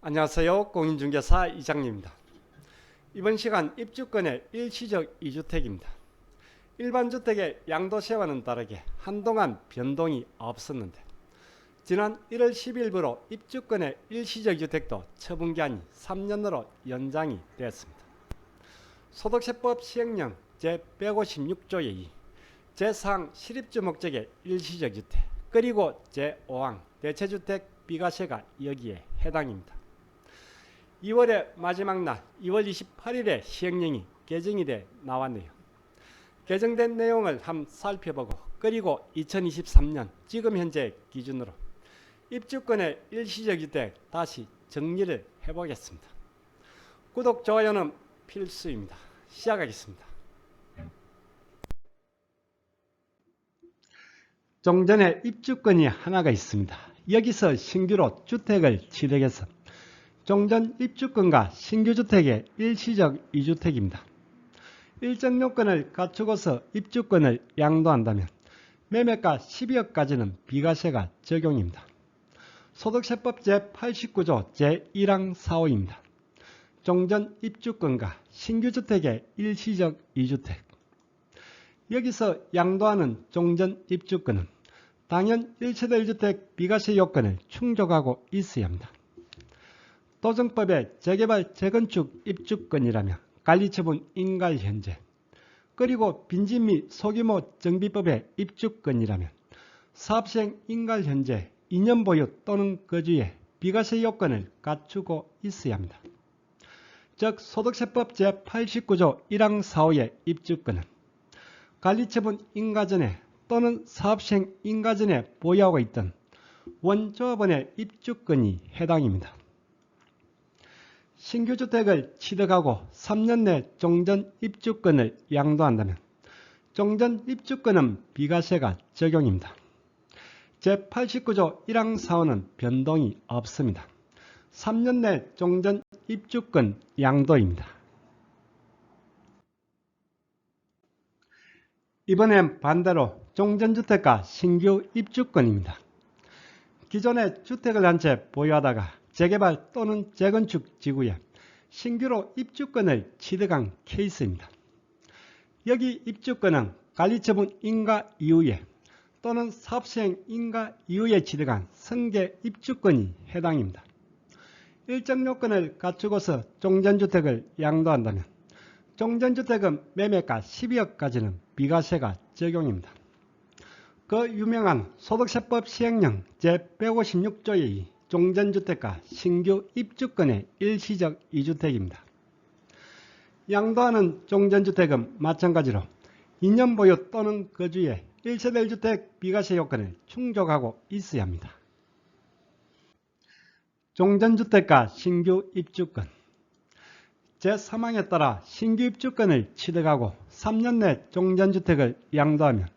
안녕하세요. 공인중개사 이장님입니다. 이번 시간 입주권의 일시적 2주택입니다. 일반 주택의 양도세와는 다르게 한동안 변동이 없었는데 지난 1월 10일부로 입주권의 일시적 주택도 처분기한이 3년으로 연장이 되었습니다. 소득세법 시행령 제156조의 2 제4항 실입주 목적의 일시적 주택 그리고 제5항 대체주택 비과세가 여기에 해당입니다. 2월의 마지막 날 2월 28일에 시행령이 개정이 돼 나왔네요. 개정된 내용을 한번 살펴보고 그리고 2023년 지금 현재 기준으로 입주권의 일시적 주택 다시 정리를 해보겠습니다. 구독, 좋아요는 필수입니다. 시작하겠습니다. 종전에 입주권이 하나가 있습니다. 여기서 신규로 주택을 취득해서 종전 입주권과 신규주택의 일시적 2주택입니다. 일정 요건을 갖추고서 입주권을 양도한다면 매매가 12억까지는 비과세가 적용입니다. 소득세법 제89조 제1항 4호입니다. 종전 입주권과 신규주택의 일시적 2주택 여기서 양도하는 종전 입주권은 당연 1세대 1주택 비과세 요건을 충족하고 있어야 합니다. 도정법의 재개발 재건축 입주권이라며 관리처분 인가할 현재 그리고 빈집 및 소규모 정비법의 입주권이라면 사업시행 인가할 현재 2년 보유 또는 거주에 비과세 요건을 갖추고 있어야 합니다. 즉 소득세법 제89조 1항 4호의 입주권은 관리처분 인가 전에 또는 사업시행 인가 전에 보유하고 있던 원조합원의 입주권이 해당입니다. 신규주택을 취득하고 3년 내 종전 입주권을 양도한다면 종전 입주권은 비과세가 적용입니다. 제89조 1항 4호는 변동이 없습니다. 3년 내 종전 입주권 양도입니다. 이번엔 반대로 종전주택과 신규 입주권입니다. 기존에 주택을 한 채 보유하다가 재개발 또는 재건축 지구에 신규로 입주권을 취득한 케이스입니다. 여기 입주권은 관리처분 인가 이후에 또는 사업시행 인가 이후에 취득한 승계 입주권이 해당입니다. 일정 요건을 갖추고서 종전주택을 양도한다면 종전주택은 매매가 12억까지는 비과세가 적용입니다. 그 유명한 소득세법 시행령 제156조의 2 종전주택과 신규 입주권의 일시적 2주택입니다. 양도하는 종전주택은 마찬가지로 2년 보유 또는 거주에 1세대 1주택 비과세 요건을 충족하고 있어야 합니다. 종전주택과 신규 입주권 제3항에 따라 신규 입주권을 취득하고 3년 내 종전주택을 양도하면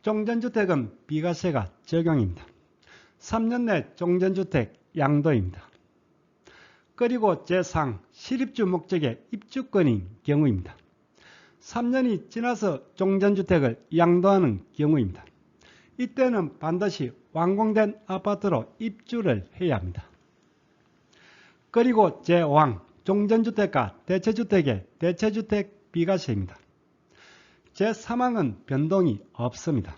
종전주택은 비과세가 적용입니다. 3년 내 종전주택 양도입니다. 그리고 제4항 실입주 목적의 입주권인 경우입니다. 3년이 지나서 종전주택을 양도하는 경우입니다. 이때는 반드시 완공된 아파트로 입주를 해야 합니다. 그리고 제5항 종전주택과 대체주택의 대체주택 비과세입니다. 제3항은 변동이 없습니다.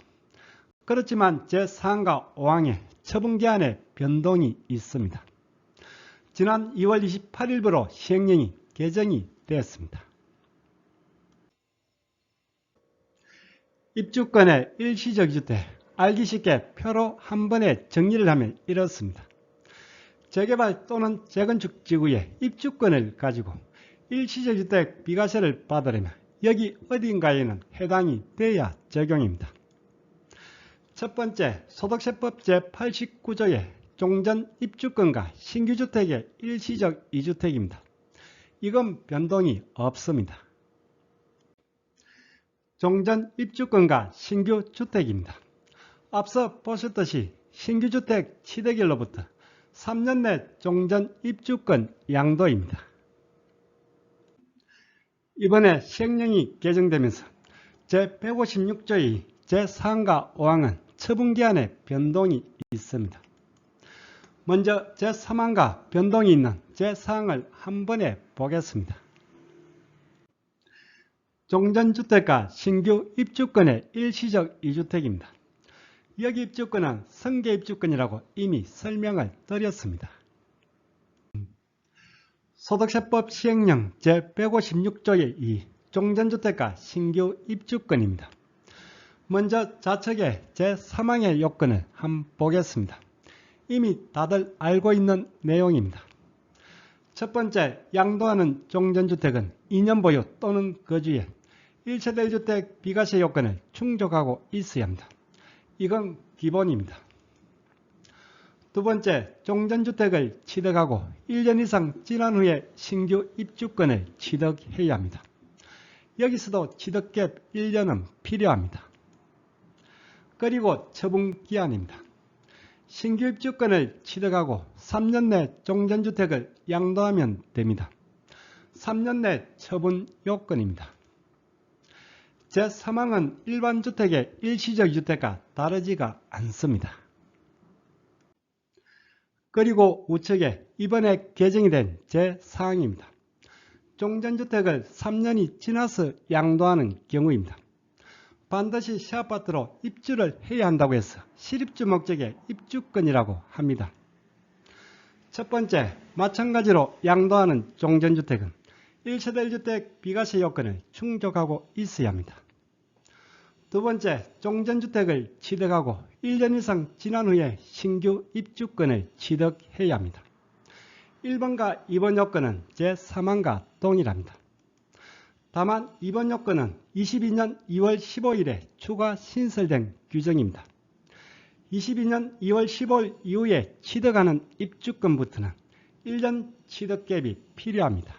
그렇지만 제4항과 5항의 처분기한에 변동이 있습니다. 지난 2월 28일부로 시행령이 개정이 되었습니다. 입주권의 일시적 주택 알기 쉽게 표로 한 번에 정리를 하면 이렇습니다. 재개발 또는 재건축 지구에 입주권을 가지고 일시적 주택 비과세를 받으려면 여기 어딘가에는 해당이 돼야 적용입니다. 첫 번째, 소득세법 제89조의 종전 입주권과 신규주택의 일시적 2주택입니다. 이건 변동이 없습니다. 종전 입주권과 신규주택입니다. 앞서 보셨듯이 신규주택 취득일로부터 3년 내 종전 입주권 양도입니다. 이번에 시행령이 개정되면서 제156조의 제4항과 5항은 처분기한에 변동이 있습니다. 먼저 제3항과 변동이 있는 제4항을 한 번에 보겠습니다. 종전주택과 신규 입주권의 일시적 이주택입니다. 여기 입주권은 승계 입주권이라고 이미 설명을 드렸습니다. 소득세법 시행령 제156조의 2 종전주택과 신규 입주권입니다. 먼저 좌측의 제3항의 요건을 한번 보겠습니다. 이미 다들 알고 있는 내용입니다. 첫 번째, 양도하는 종전주택은 2년 보유 또는 거주에 1세대 1주택 비과세 요건을 충족하고 있어야 합니다. 이건 기본입니다. 두 번째, 종전주택을 취득하고 1년 이상 지난 후에 신규 입주권을 취득해야 합니다. 여기서도 취득갭 1년은 필요합니다. 그리고 처분기한입니다. 신규 입주권을 취득하고 3년 내 종전주택을 양도하면 됩니다. 3년 내 처분 요건입니다. 제3항은 일반 주택의 일시적 주택과 다르지가 않습니다. 그리고 우측에 이번에 개정이 된 제4항입니다. 종전주택을 3년이 지나서 양도하는 경우입니다. 반드시 시아파트로 입주를 해야 한다고 해서 실입주 목적의 입주권이라고 합니다. 첫 번째, 마찬가지로 양도하는 종전주택은 1세대 1주택 비과세 요건을 충족하고 있어야 합니다. 두 번째, 종전주택을 취득하고 1년 이상 지난 후에 신규 입주권을 취득해야 합니다. 1번과 2번 요건은 제3항과 동일합니다. 다만 이번 요건은 22년 2월 15일에 추가 신설된 규정입니다. 22년 2월 15일 이후에 취득하는 입주권부터는 1년 취득갭이 필요합니다.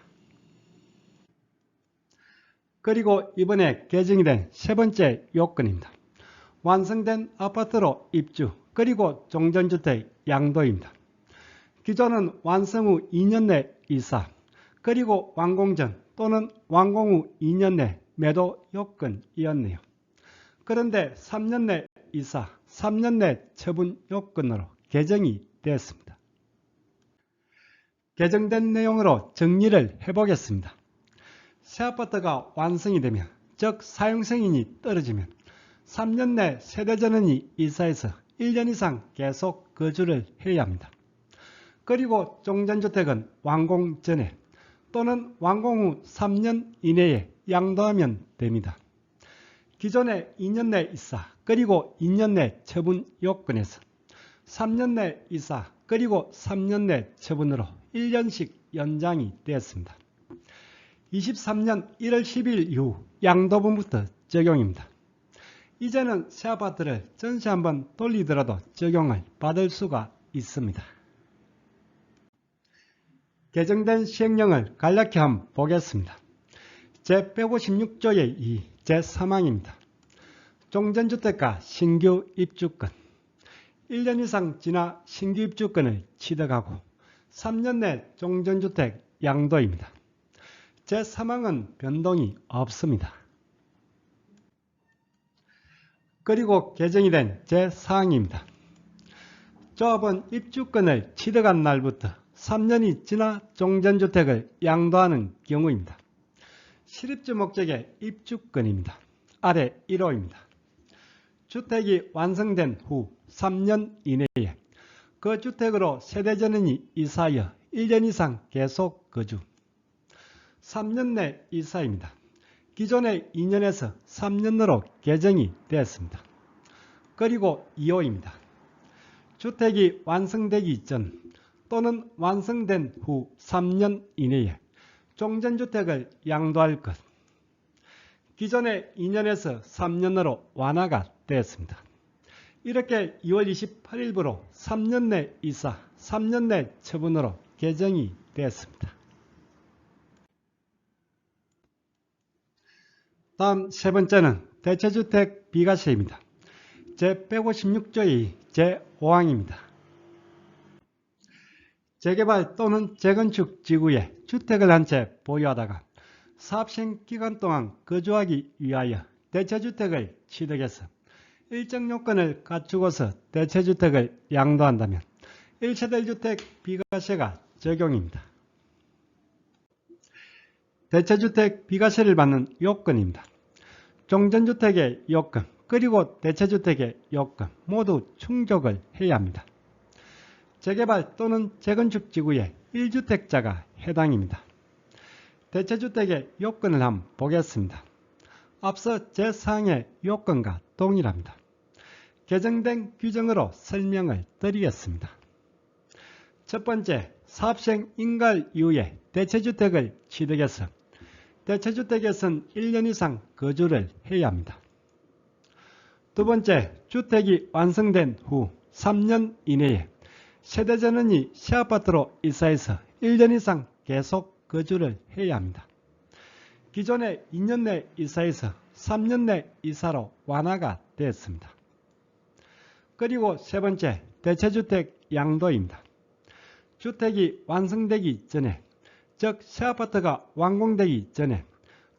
그리고 이번에 개정이 된 세 번째 요건입니다. 완성된 아파트로 입주, 그리고 종전주택 양도입니다. 기존은 완성 후 2년 내 이사, 그리고 완공 전 또는 완공 후 2년 내 매도 요건이었네요. 그런데 3년 내 이사, 3년 내 처분 요건으로 개정이 되었습니다. 개정된 내용으로 정리를 해보겠습니다. 새 아파트가 완성이 되면, 즉 사용승인이 떨어지면 3년 내 세대전원이 이사해서 1년 이상 계속 거주를 해야 합니다. 그리고 종전주택은 완공 전에 또는 완공 후 3년 이내에 양도하면 됩니다. 기존의 2년 내 이사, 그리고 2년 내 처분 요건에서 3년 내 이사, 그리고 3년 내 처분으로 1년씩 연장이 되었습니다. 23년 1월 10일 이후 양도분부터 적용입니다. 이제는 새 아파트를 전세 한번 돌리더라도 적용을 받을 수가 있습니다. 개정된 시행령을 간략히 한번 보겠습니다. 제156조의 2, 제3항입니다. 종전주택과 신규 입주권, 1년 이상 지나 신규 입주권을 취득하고 3년 내 종전주택 양도입니다. 제3항은 변동이 없습니다. 그리고 개정이 된 제4항입니다. 조합은 입주권을 취득한 날부터 3년이 지나 종전주택을 양도하는 경우입니다. 실입주 목적의 입주권입니다. 아래 1호입니다. 주택이 완성된 후 3년 이내에 그 주택으로 세대전원이 이사하여 1년 이상 계속 거주, 3년 내 이사입니다. 기존의 2년에서 3년으로 개정이 되었습니다. 그리고 2호입니다. 주택이 완성되기 전 또는 완성된 후 3년 이내에 종전주택을 양도할 것, 기존의 2년에서 3년으로 완화가 되었습니다. 이렇게 2월 28일부로 3년 내 이사, 3년 내 처분으로 개정이 되었습니다. 다음 세 번째는 대체주택 비과세입니다. 제156조의 제5항입니다. 재개발 또는 재건축 지구에 주택을 한 채 보유하다가 사업시행 기간 동안 거주하기 위하여 대체주택을 취득해서 일정 요건을 갖추고서 대체주택을 양도한다면 1세대 1주택 비과세가 적용입니다. 대체주택 비과세를 받는 요건입니다. 종전주택의 요건 그리고 대체주택의 요건 모두 충족을 해야 합니다. 재개발 또는 재건축 지구의 1주택자가 해당입니다. 대체주택의 요건을 한번 보겠습니다. 앞서 제4항의 요건과 동일합니다. 개정된 규정으로 설명을 드리겠습니다. 첫 번째, 사업시행 인가를 이후에 대체주택을 취득해서 대체주택에선 1년 이상 거주를 해야 합니다. 두 번째, 주택이 완성된 후 3년 이내에 세대전원이 시아파트로 이사해서 1년 이상 계속 거주를 해야 합니다. 기존에 2년 내 이사해서 3년 내 이사로 완화가 되었습니다. 그리고 세 번째, 대체주택 양도입니다. 주택이 완성되기 전에, 즉 시아파트가 완공되기 전에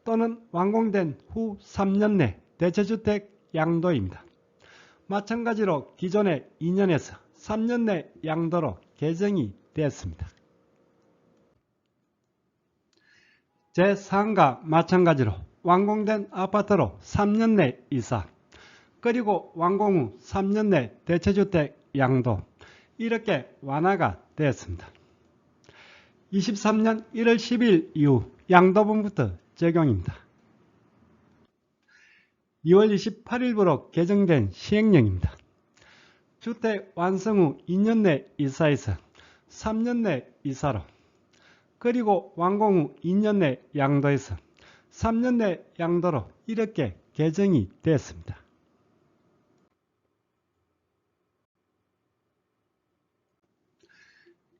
또는 완공된 후 3년 내 대체주택 양도입니다. 마찬가지로 기존의 2년에서 3년 내 양도로 개정이 되었습니다. 제4항과 마찬가지로 완공된 아파트로 3년 내 이사, 그리고 완공 후 3년 내 대체주택 양도 이렇게 완화가 되었습니다. 23년 1월 10일 이후 양도분부터 적용입니다. 2월 28일부로 개정된 시행령입니다. 주택 완성 후 2년 내 이사해서 3년 내 이사로, 그리고 완공 후 2년 내 양도해서 3년 내 양도로 이렇게 개정이 되었습니다.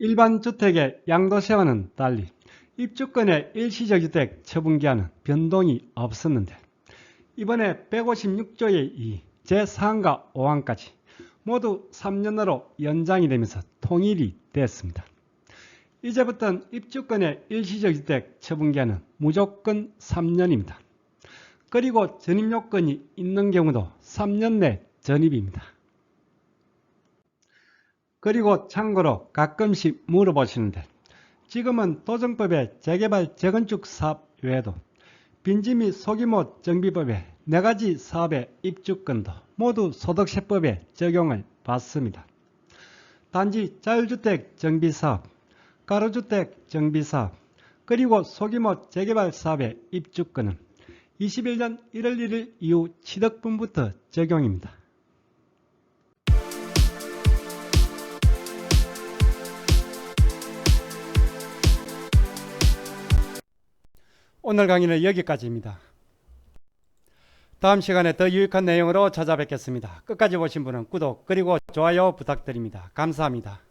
일반 주택의 양도세와는 달리 입주권의 일시적주택 처분기한은 변동이 없었는데 이번에 156조의 2, 제4항과 5항까지 모두 3년으로 연장이 되면서 통일이 됐습니다. 이제부터는 입주권의 일시적주택 처분기한은 무조건 3년입니다. 그리고 전입요건이 있는 경우도 3년 내 전입입니다. 그리고 참고로 가끔씩 물어보시는데 지금은 도정법의 재개발 재건축 사업 외에도 빈지 및 소규모 정비법의 4가지 사업의 입주권도 모두 소득세법에 적용을 받습니다. 단지 자율주택 정비사업, 가로주택 정비사업, 그리고 소규모 재개발 사업의 입주권은 21년 1월 1일 이후 취득분부터 적용입니다. 오늘 강의는 여기까지입니다. 다음 시간에 더 유익한 내용으로 찾아뵙겠습니다. 끝까지 보신 분은 구독 그리고 좋아요 부탁드립니다. 감사합니다.